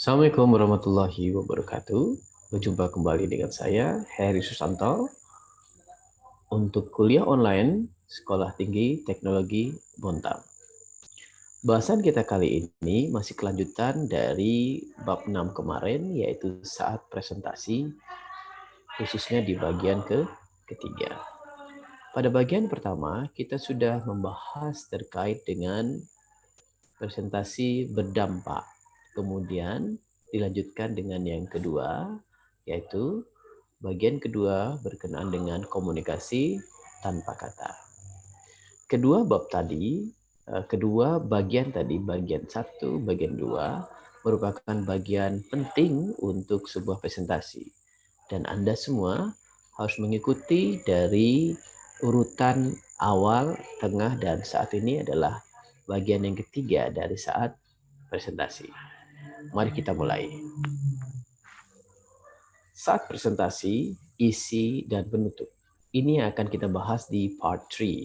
Assalamualaikum warahmatullahi wabarakatuh. Berjumpa kembali dengan saya, Heri Susanto, untuk kuliah online Sekolah Tinggi Teknologi Bontang. Bahasan kita kali ini masih kelanjutan dari bab 6 kemarin, yaitu saat presentasi, khususnya di bagian ketiga. Pada bagian pertama, kita sudah membahas terkait dengan presentasi berdampak. Kemudian dilanjutkan dengan yang kedua, yaitu bagian kedua berkenaan dengan komunikasi tanpa kata. Kedua bagian tadi, bagian 1, bagian 2, merupakan bagian penting untuk sebuah presentasi. Dan Anda semua harus mengikuti dari urutan awal, tengah, dan saat ini adalah bagian yang ketiga dari saat presentasi. Mari kita mulai. Saat presentasi, isi, dan penutup. Ini akan kita bahas di part 3.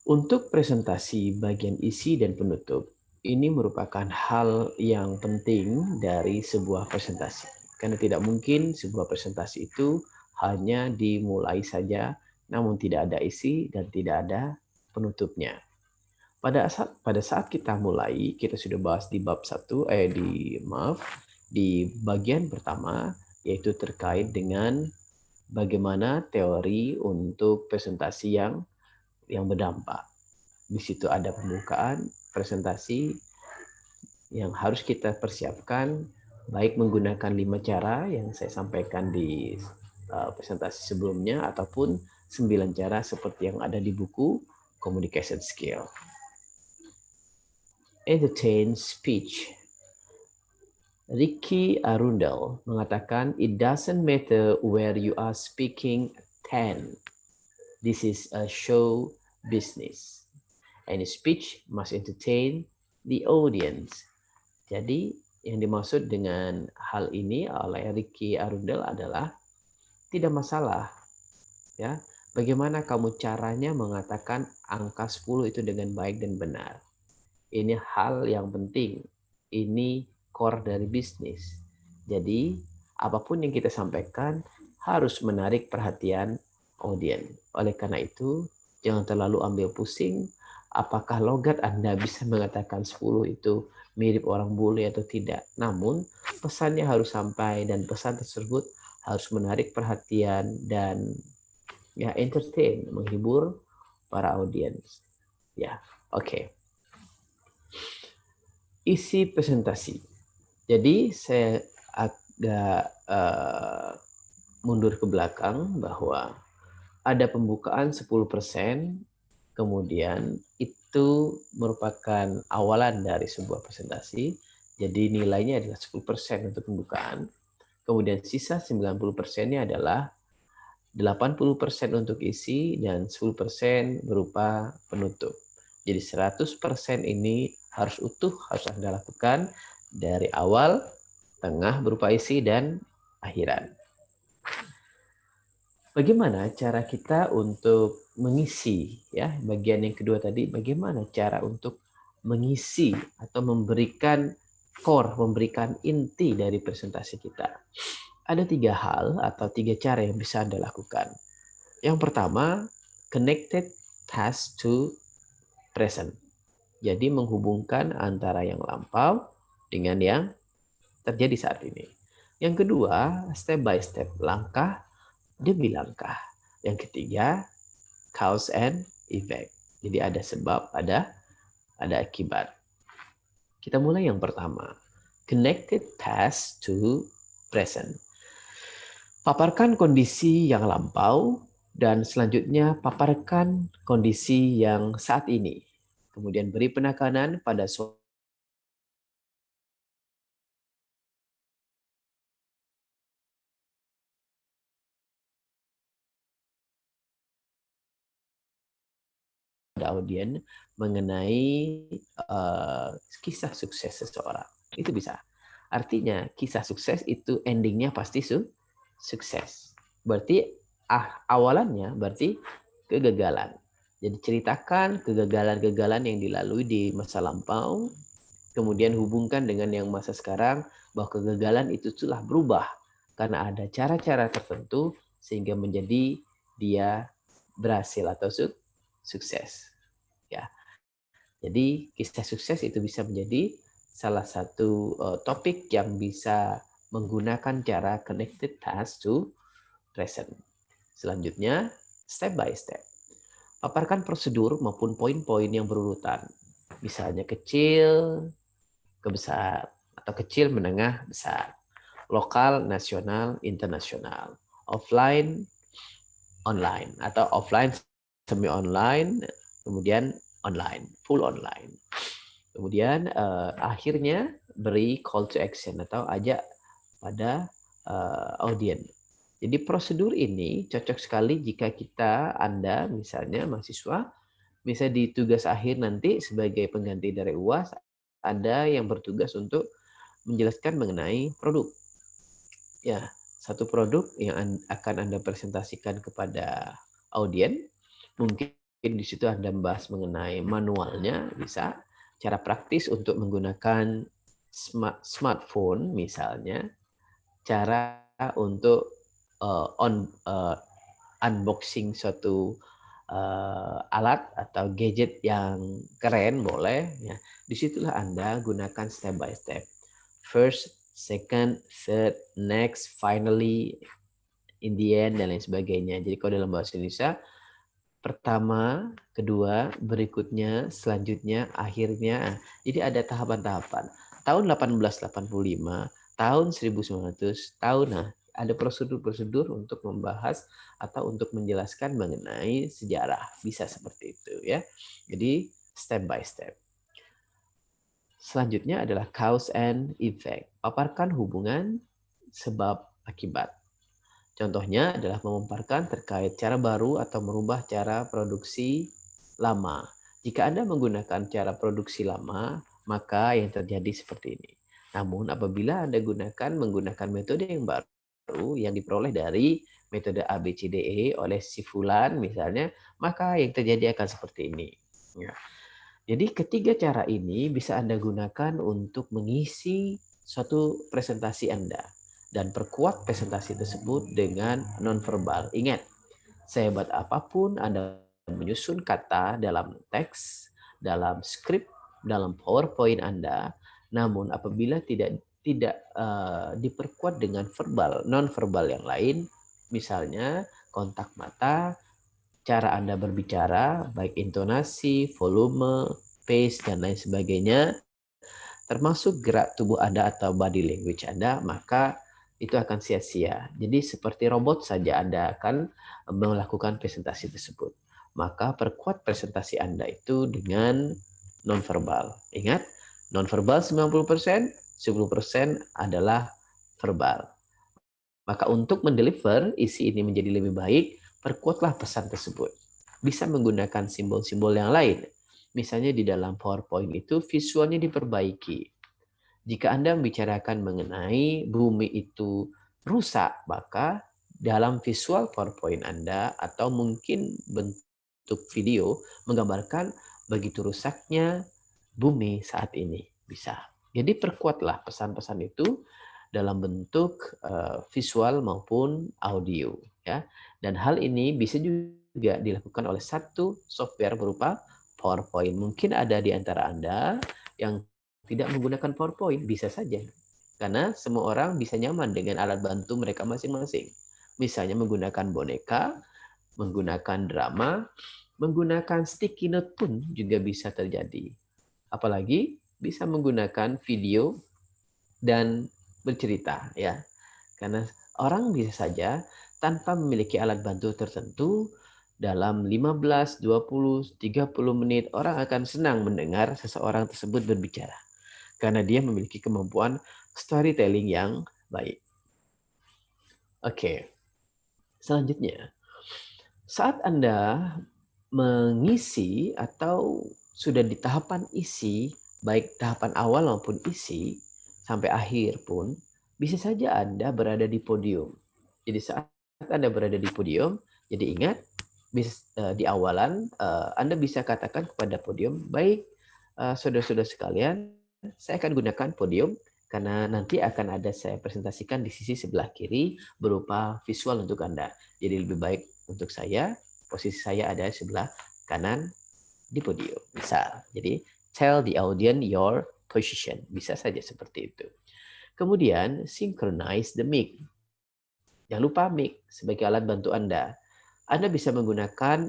Untuk presentasi bagian isi dan penutup, ini merupakan hal yang penting dari sebuah presentasi. Karena tidak mungkin sebuah presentasi itu hanya dimulai saja, namun tidak ada isi dan tidak ada penutupnya. Pada saat kita mulai, kita sudah bahas di di bagian pertama, yaitu terkait dengan bagaimana teori untuk presentasi yang berdampak. Di situ ada pembukaan presentasi yang harus kita persiapkan, baik menggunakan 5 cara yang saya sampaikan di presentasi sebelumnya, ataupun 9 cara seperti yang ada di buku Communication Skill. Entertain speech. Ricky Arundel mengatakan, it doesn't matter where you are speaking 10. This is a show business. Any speech must entertain the audience. Jadi yang dimaksud dengan hal ini oleh Ricky Arundel adalah tidak masalah, ya. Bagaimana kamu caranya mengatakan angka 10 itu dengan baik dan benar. Ini hal yang penting. Ini core dari bisnis. Jadi apapun yang kita sampaikan harus menarik perhatian audiens. Oleh karena itu, jangan terlalu ambil pusing apakah logat Anda bisa mengatakan 10 itu mirip orang bule atau tidak. Namun, pesannya harus sampai dan pesan tersebut harus menarik perhatian dan ya entertain, menghibur para audiens. Ya, oke. Isi presentasi. Jadi saya agak mundur ke belakang bahwa ada pembukaan 10%, kemudian itu merupakan awalan dari sebuah presentasi, jadi nilainya adalah 10% untuk pembukaan, kemudian sisa 90%-nya adalah 80% untuk isi dan 10% berupa penutup. Jadi 100% ini harus utuh, harus Anda lakukan dari awal, tengah berupa isi, dan akhiran. Bagaimana cara kita untuk mengisi, ya, bagian yang kedua tadi, bagaimana cara untuk mengisi atau memberikan core, memberikan inti dari presentasi kita. Ada 3 hal atau 3 cara yang bisa Anda lakukan. Yang pertama, connected past to present. Jadi menghubungkan antara yang lampau dengan yang terjadi saat ini. Yang kedua, step by step, langkah demi langkah. Yang ketiga, cause and effect. Jadi ada sebab, ada akibat. Kita mulai yang pertama, connected past to present. Paparkan kondisi yang lampau dan selanjutnya paparkan kondisi yang saat ini. Kemudian beri penekanan pada audiens mengenai kisah sukses seseorang. Itu bisa. Artinya kisah sukses itu endingnya pasti sukses. Berarti awalannya berarti kegagalan. Jadi ceritakan kegagalan-kegagalan yang dilalui di masa lampau, kemudian hubungkan dengan yang masa sekarang, bahwa kegagalan itu telah berubah karena ada cara-cara tertentu sehingga menjadi dia berhasil atau sukses. Ya. Jadi kisah sukses itu bisa menjadi salah satu topik yang bisa menggunakan cara connected task to present. Selanjutnya, step by step. Paparkan prosedur maupun poin-poin yang berurutan. Misalnya kecil ke besar, atau kecil, menengah, besar. Lokal, nasional, internasional. Offline, online. Atau offline, semi-online, kemudian online, full online. Kemudian akhirnya beri call to action atau ajak pada audiens. Jadi prosedur ini cocok sekali jika Anda misalnya mahasiswa, bisa di tugas akhir nanti sebagai pengganti dari UAS, ada yang bertugas untuk menjelaskan mengenai produk. Ya, satu produk yang akan Anda presentasikan kepada audiens. Mungkin di situ Anda membahas mengenai manualnya, bisa. Cara praktis untuk menggunakan smartphone misalnya. Cara untuk unboxing suatu alat atau gadget yang keren boleh. Ya. Disitulah Anda gunakan step by step. First, second, third, next, finally, in the end, dan lain sebagainya. Jadi kalau dalam bahasa Indonesia, pertama, kedua, berikutnya, selanjutnya, akhirnya. Jadi ada tahapan-tahapan. Tahun 1885, tahun 1900, tahun, ada prosedur-prosedur untuk membahas atau untuk menjelaskan mengenai sejarah. Bisa seperti itu ya. Jadi step by step. Selanjutnya adalah cause and effect. Paparkan hubungan sebab akibat. Contohnya adalah memaparkan terkait cara baru atau merubah cara produksi lama. Jika Anda menggunakan cara produksi lama, maka yang terjadi seperti ini. Namun apabila Anda menggunakan metode yang baru yang diperoleh dari metode ABCDE oleh si fulan misalnya, maka yang terjadi akan seperti ini. Ya. Jadi ketiga cara ini bisa Anda gunakan untuk mengisi suatu presentasi Anda. Dan perkuat presentasi tersebut dengan nonverbal. Ingat, sehebat apapun Anda menyusun kata dalam teks, dalam skrip, dalam PowerPoint Anda, namun apabila tidak diperkuat dengan verbal, nonverbal yang lain, misalnya kontak mata, cara Anda berbicara, baik intonasi, volume, pace, dan lain sebagainya, termasuk gerak tubuh Anda atau body language Anda, maka itu akan sia-sia. Jadi seperti robot saja Anda akan melakukan presentasi tersebut. Maka perkuat presentasi Anda itu dengan nonverbal. Ingat, nonverbal 90%, 10% adalah verbal. Maka untuk mendeliver isi ini menjadi lebih baik, perkuatlah pesan tersebut. Bisa menggunakan simbol-simbol yang lain. Misalnya di dalam PowerPoint itu visualnya diperbaiki. Jika Anda membicarakan mengenai bumi itu rusak, maka dalam visual PowerPoint Anda atau mungkin bentuk video menggambarkan begitu rusaknya bumi saat ini. Bisa. Jadi perkuatlah pesan-pesan itu dalam bentuk visual maupun audio. Ya. Dan hal ini bisa juga dilakukan oleh satu software berupa PowerPoint. Mungkin ada di antara Anda yang tidak menggunakan PowerPoint, bisa saja. Karena semua orang bisa nyaman dengan alat bantu mereka masing-masing. Misalnya menggunakan boneka, menggunakan drama, menggunakan sticky note pun juga bisa terjadi. Apalagi bisa menggunakan video dan bercerita ya. Karena orang bisa saja tanpa memiliki alat bantu tertentu dalam 15, 20, 30 menit orang akan senang mendengar seseorang tersebut berbicara. Karena dia memiliki kemampuan storytelling yang baik. Oke. Selanjutnya, saat Anda mengisi atau sudah di tahapan isi, baik tahapan awal maupun isi, sampai akhir pun, bisa saja Anda berada di podium. Jadi saat Anda berada di podium, jadi ingat, di awalan Anda bisa katakan kepada podium, baik saudara-saudara sekalian, saya akan gunakan podium karena nanti akan ada saya presentasikan di sisi sebelah kiri berupa visual untuk Anda. Jadi lebih baik untuk saya, posisi saya ada di sebelah kanan di podium. Misal, jadi tell the audience your position. Bisa saja seperti itu. Kemudian, synchronize the mic. Jangan lupa mic sebagai alat bantu Anda. Anda bisa menggunakan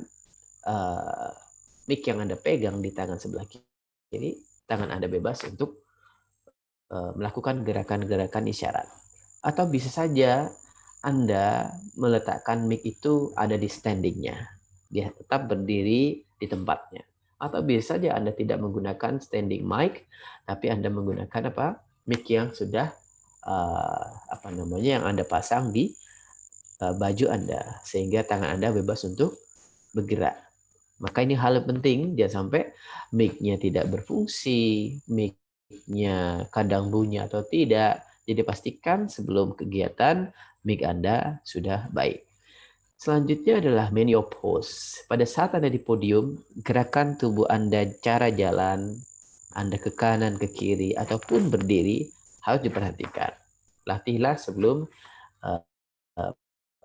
mic yang Anda pegang di tangan sebelah kiri, tangan Anda bebas untuk melakukan gerakan-gerakan isyarat. Atau bisa saja Anda meletakkan mic itu ada di standingnya. Dia tetap berdiri di tempatnya. Atau bisa saja Anda tidak menggunakan standing mic, tapi Anda menggunakan mic yang sudah yang Anda pasang di baju Anda, sehingga tangan Anda bebas untuk bergerak. Maka ini hal penting, jangan sampai mic-nya tidak berfungsi, mic-nya kadang bunyi atau tidak. Jadi pastikan sebelum kegiatan mic Anda sudah baik. Selanjutnya adalah menu pose. Pada saat Anda di podium, gerakan tubuh Anda, cara jalan Anda ke kanan, ke kiri, ataupun berdiri harus diperhatikan. Latihlah sebelum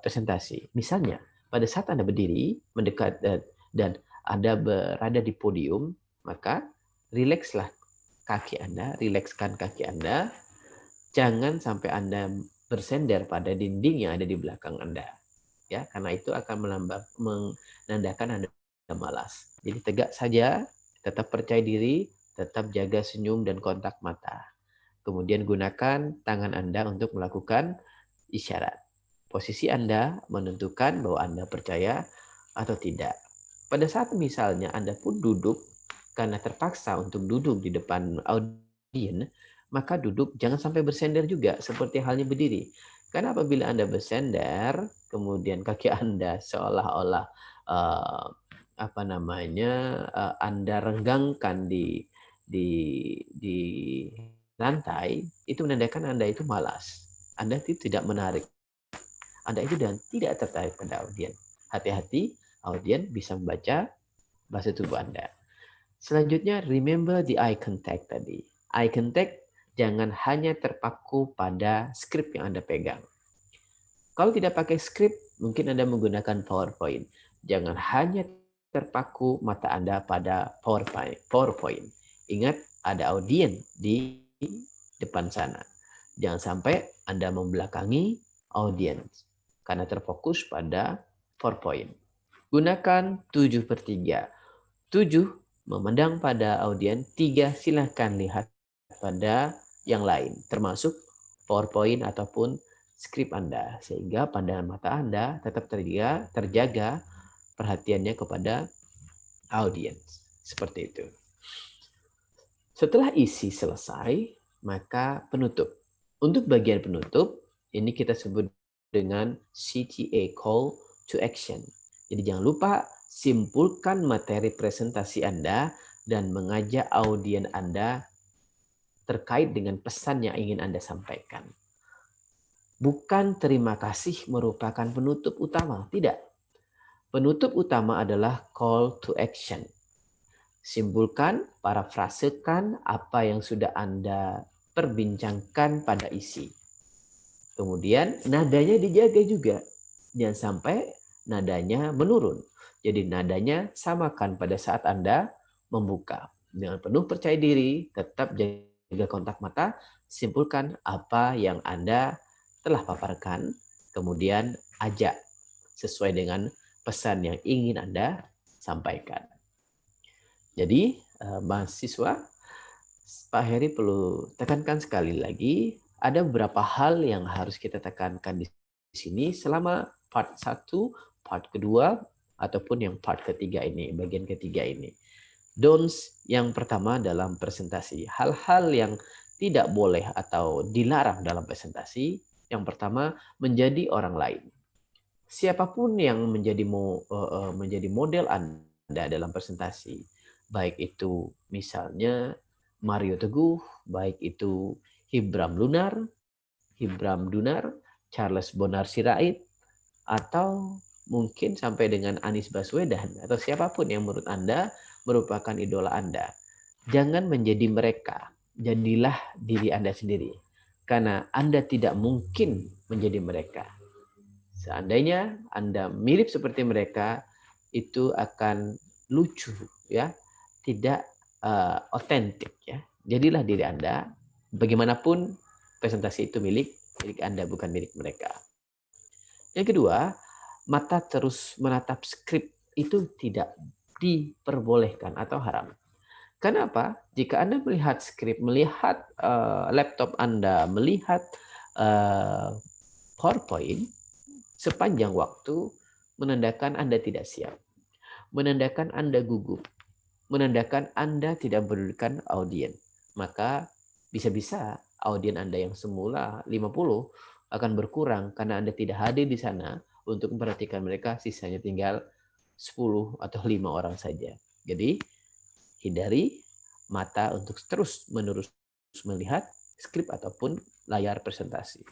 presentasi. Misalnya, pada saat Anda berdiri, mendekat dan Anda berada di podium, maka rilekslah kaki Anda, rilekskan kaki Anda. Jangan sampai Anda bersender pada dinding yang ada di belakang Anda. Ya, karena itu akan menandakan Anda malas. Jadi tegak saja, tetap percaya diri, tetap jaga senyum dan kontak mata. Kemudian gunakan tangan Anda untuk melakukan isyarat. Posisi Anda menentukan bahwa Anda percaya atau tidak. Pada saat misalnya Anda pun duduk karena terpaksa untuk duduk di depan audiens, maka duduk jangan sampai bersender juga seperti halnya berdiri. Karena apabila Anda bersender, kemudian kaki Anda seolah-olah Anda renggangkan di lantai, itu menandakan Anda itu malas. Anda itu tidak menarik. Anda itu dan tidak tertarik pada audiens. Hati-hati, audiens bisa membaca bahasa tubuh Anda. Selanjutnya, remember the eye contact tadi. Eye contact jangan hanya terpaku pada skrip yang Anda pegang. Kalau tidak pakai skrip, mungkin Anda menggunakan PowerPoint. Jangan hanya terpaku mata Anda pada PowerPoint. Ingat, ada audiens di depan sana. Jangan sampai Anda membelakangi audiens karena terfokus pada PowerPoint. Gunakan 7/3. 7 memandang pada audiens, 3 silahkan lihat pada yang lain, termasuk PowerPoint ataupun skrip Anda, sehingga pandangan mata Anda tetap terjaga perhatiannya kepada audiens. Seperti itu. Setelah isi selesai, maka penutup. Untuk bagian penutup, ini kita sebut dengan CTA, Call to Action. Jadi jangan lupa simpulkan materi presentasi Anda dan mengajak audiens Anda terkait dengan pesan yang ingin Anda sampaikan. Bukan terima kasih merupakan penutup utama, tidak. Penutup utama adalah call to action. Simpulkan, parafrasekan apa yang sudah Anda perbincangkan pada isi. Kemudian nadanya dijaga juga. Jangan sampai nadanya menurun. Jadi nadanya samakan pada saat Anda membuka. Dengan penuh percaya diri, tetap jaga kontak mata, simpulkan apa yang Anda telah paparkan, kemudian ajak sesuai dengan pesan yang ingin Anda sampaikan. Jadi, mahasiswa, Pak Heri perlu tekankan sekali lagi, ada beberapa hal yang harus kita tekankan di sini selama part 1, part kedua, ataupun yang part ketiga ini, bagian ketiga ini. Don'ts yang pertama dalam presentasi. Hal-hal yang tidak boleh atau dilarang dalam presentasi. Yang pertama, menjadi orang lain. Siapapun yang menjadi model Anda dalam presentasi, baik itu misalnya Mario Teguh, baik itu Hibram Dunar, Charles Bonar Sirait, atau mungkin sampai dengan Anies Baswedan, atau siapapun yang menurut Anda merupakan idola Anda. Jangan menjadi mereka. jadilah diri Anda sendiri. Karena Anda tidak mungkin menjadi mereka. Seandainya Anda mirip seperti mereka, itu akan lucu, ya, tidak otentik, ya. Jadilah diri Anda. Bagaimanapun presentasi itu milik Anda, bukan milik mereka. Yang kedua, mata terus menatap skrip itu tidak diperbolehkan atau haram. Kenapa? Jika Anda melihat skrip, melihat laptop Anda, melihat PowerPoint sepanjang waktu, menandakan Anda tidak siap, menandakan Anda gugup, menandakan Anda tidak mempedulikan audien. Maka bisa-bisa audien Anda yang semula 50 akan berkurang karena Anda tidak hadir di sana untuk memperhatikan mereka, sisanya tinggal 10 atau 5 orang saja. Jadi, hindari mata untuk terus-menerus melihat skrip ataupun layar presentasi.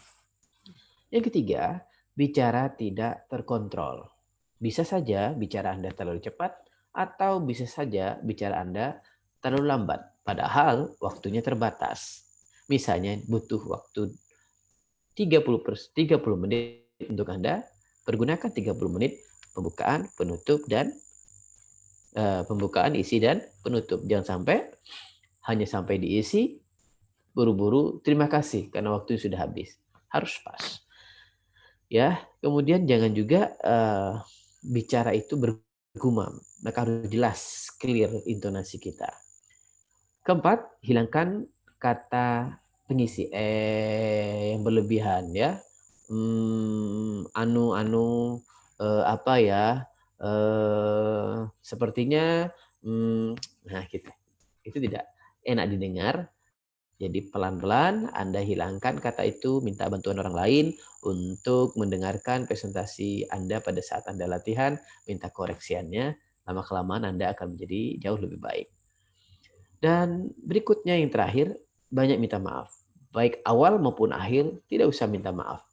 Yang ketiga, bicara tidak terkontrol. Bisa saja bicara Anda terlalu cepat atau bisa saja bicara Anda terlalu lambat, padahal waktunya terbatas. Misalnya butuh waktu 30 menit untuk Anda, pergunakan 30 menit pembukaan, penutup, dan pembukaan, isi, dan penutup. Jangan sampai hanya sampai diisi, buru-buru, terima kasih karena waktu sudah habis. Harus pas. Ya, kemudian jangan juga bicara itu bergumam. Maka harus jelas, clear intonasi kita. Keempat, hilangkan kata pengisi yang berlebihan, ya. Apa ya? Sepertinya nah gitu. Itu tidak enak didengar. Jadi pelan-pelan Anda hilangkan kata itu, minta bantuan orang lain untuk mendengarkan presentasi Anda pada saat Anda latihan, minta koreksiannya, lama-kelamaan Anda akan menjadi jauh lebih baik. Dan berikutnya yang terakhir, banyak minta maaf. Baik awal maupun akhir, tidak usah minta maaf.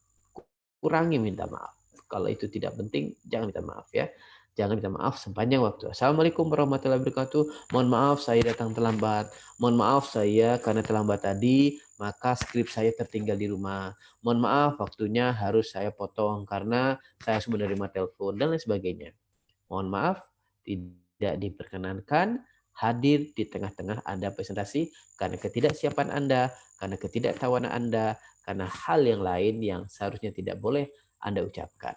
Kurangi minta maaf. Kalau itu tidak penting, jangan minta maaf, ya. Jangan minta maaf sepanjang waktu. Assalamualaikum warahmatullahi wabarakatuh. Mohon maaf saya datang terlambat. Mohon maaf saya karena terlambat tadi, maka skrip saya tertinggal di rumah. Mohon maaf waktunya harus saya potong karena saya harus menerima telepon dan lain sebagainya. Mohon maaf tidak diperkenankan hadir di tengah-tengah Anda presentasi karena ketidaksiapan Anda, karena ketidaktahuan Anda, karena hal yang lain yang seharusnya tidak boleh Anda ucapkan.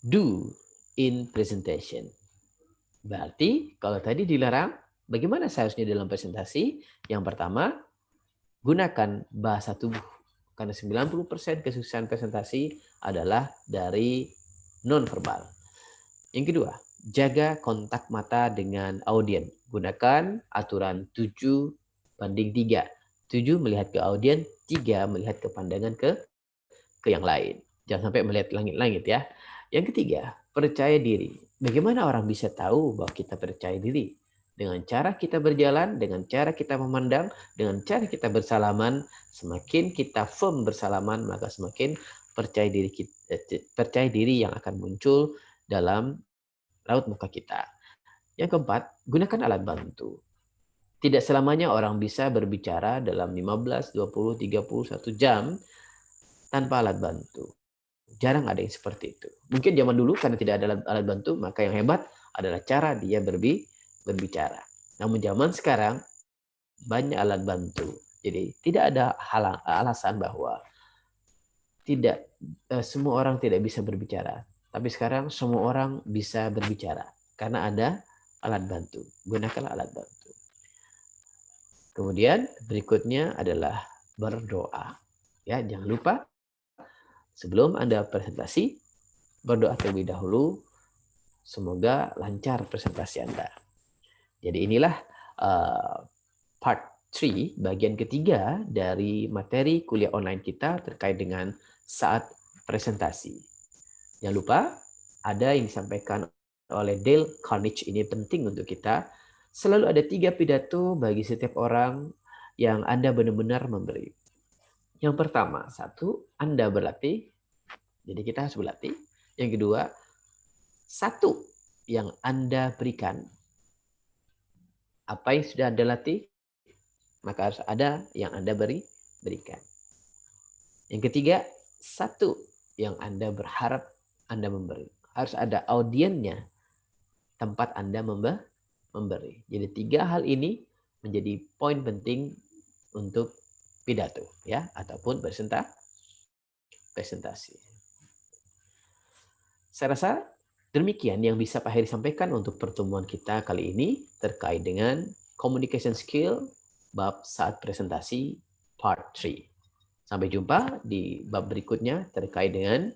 Do in presentation. Berarti kalau tadi dilarang, bagaimana seharusnya dalam presentasi? Yang pertama, gunakan bahasa tubuh. Karena 90% kesuksesan presentasi adalah dari non-verbal. Yang kedua, jaga kontak mata dengan audien. Gunakan aturan 7:3. 7 melihat ke audien, 3 melihat ke pandangan ke yang lain. Jangan sampai melihat langit-langit, ya. Yang ketiga, percaya diri. Bagaimana orang bisa tahu bahwa kita percaya diri? Dengan cara kita berjalan, dengan cara kita memandang, dengan cara kita bersalaman. Semakin kita firm bersalaman, maka semakin percaya diri yang akan muncul dalam raut muka kita. Yang keempat, gunakan alat bantu. Tidak selamanya orang bisa berbicara dalam 15, 20, 30, 1 jam tanpa alat bantu. Jarang ada yang seperti itu. Mungkin zaman dulu karena tidak ada alat bantu, maka yang hebat adalah cara dia berbicara. Namun zaman sekarang banyak alat bantu. Jadi tidak ada alasan bahwa tidak semua orang tidak bisa berbicara. Tapi sekarang semua orang bisa berbicara karena ada alat bantu. Gunakan alat bantu. Kemudian berikutnya adalah berdoa. Ya, jangan lupa sebelum Anda presentasi, berdoa terlebih dahulu. Semoga lancar presentasi Anda. Jadi inilah part 3, bagian ketiga dari materi kuliah online kita terkait dengan saat presentasi. Jangan lupa, ada yang disampaikan oleh Dale Carnegie, ini penting untuk kita. Selalu ada 3 pidato bagi setiap orang yang Anda benar-benar memberi. Yang pertama, 1, Anda berlatih. Jadi kita harus berlatih. Yang kedua, 1 yang Anda berikan. Apa yang sudah Anda latih, maka harus ada yang Anda berikan. Yang ketiga, satu yang Anda berharap Anda memberi. Harus ada audiennya tempat Anda memberi. Jadi 3 hal ini menjadi poin penting untuk pidato ya ataupun presentasi. Saya rasa demikian yang bisa Pak Heri sampaikan untuk pertemuan kita kali ini terkait dengan communication skill bab saat presentasi part 3. Sampai jumpa di bab berikutnya terkait dengan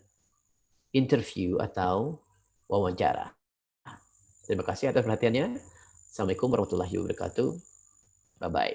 interview atau wawancara. Terima kasih atas perhatiannya. Assalamualaikum warahmatullahi wabarakatuh. Bye-bye.